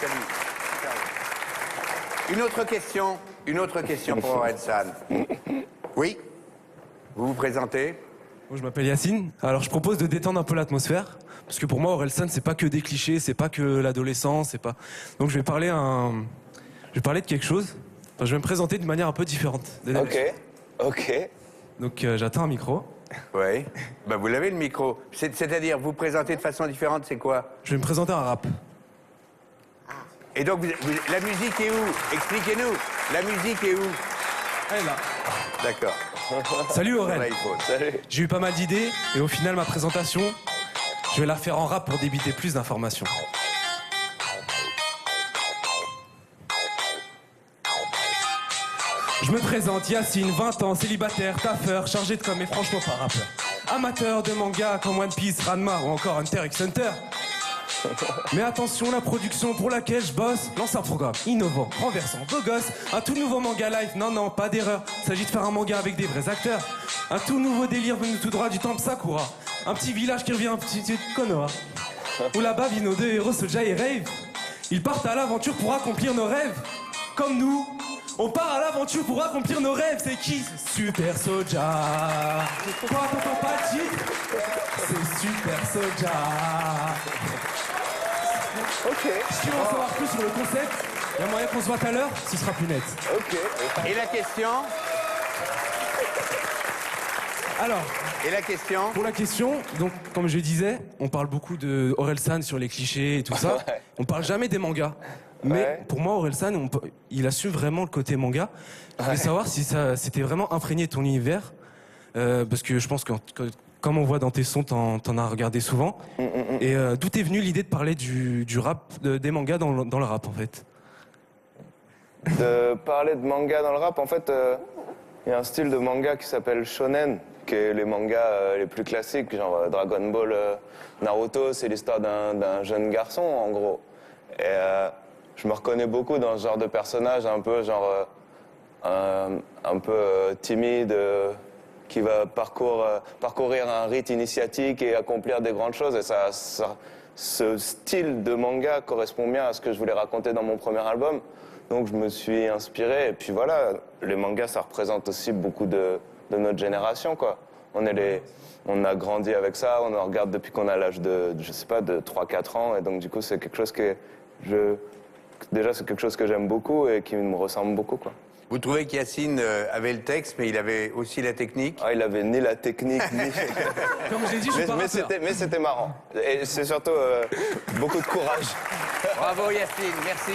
Salut. Une autre question pour Orelsan. Oui. Vous vous présentez? Bon, je m'appelle Yacine. Alors je propose de détendre un peu l'atmosphère, parce que pour moi Orelsan c'est pas que des clichés, c'est pas que l'adolescence, c'est pas. Donc je vais parler de quelque chose. Enfin, je vais me présenter de manière un peu différente. Ok. Donc j'attends un micro. Oui. Ben, vous l'avez le micro. C'est-à-dire, vous présentez de façon différente, c'est quoi? Je vais me présenter un rap. Et donc, la musique est où? Expliquez-nous. La musique est où? Elle est là. D'accord. Salut Aurel. Là, il faut. Salut. J'ai eu pas mal d'idées et au final ma présentation, je vais la faire en rap pour débiter plus d'informations. Je me présente, Yacine, 20 ans, célibataire, taffeur, chargé de com et franchement pas rappeur. Amateur de manga comme One Piece, Ranma ou encore Hunter x Hunter. Mais attention, la production pour laquelle je bosse lance un programme innovant, renversant, beau gosse, un tout nouveau manga live, non, pas d'erreur. S'agit de faire un manga avec des vrais acteurs. Un tout nouveau délire venu tout droit du temple Sakura. Un petit village qui revient un petit peu de Konoha. Où là-bas vivent nos deux héros Soja et Rave. Ils partent à l'aventure pour accomplir nos rêves. Comme nous, on part à l'aventure pour accomplir nos rêves. C'est qui? Super Soja. Quoi, t'entends pas le titre? C'est Super Soja. Ok. Si tu veux en savoir plus sur le concept, il y a moyen qu'on se voit tout à l'heure, ce sera plus net. Ok. Et la question? Alors, Et la question? pour la question, donc comme je disais, on parle beaucoup de Orelsan sur les clichés et tout ça. Ouais. On parle jamais des mangas. Mais Ouais. pour moi, Orelsan, il assume vraiment le côté manga. Je voulais savoir si ça c'était vraiment imprégné de ton univers. Parce que je pense que comme on voit dans tes sons, t'en as regardé souvent. Et d'où est venue l'idée de parler du rap, des mangas dans le rap en fait? De parler de manga dans le rap, en fait, il y a un style de manga qui s'appelle shonen, qui est les mangas les plus classiques, genre Dragon Ball, Naruto, c'est l'histoire d'un jeune garçon, en gros. Et je me reconnais beaucoup dans ce genre de personnage, un peu genre un peu timide, qui va parcourir un rite initiatique et accomplir des grandes choses. Et ce style de manga correspond bien à ce que je voulais raconter dans mon premier album. Donc je me suis inspiré. Et puis voilà, les mangas, ça représente aussi beaucoup de notre génération, quoi. On a grandi avec ça, on en regarde depuis qu'on a l'âge de, je sais pas, de 3-4 ans. Et donc du coup, c'est quelque chose déjà, c'est quelque chose que j'aime beaucoup et qui me ressemble beaucoup, quoi. Vous trouvez qu'Yacine avait le texte, mais il avait aussi la technique? Ah, il avait ni la technique, ni... Comme j'ai dit, je suis pas rappeur. mais c'était marrant. Et c'est surtout beaucoup de courage. Bravo Yacine, merci.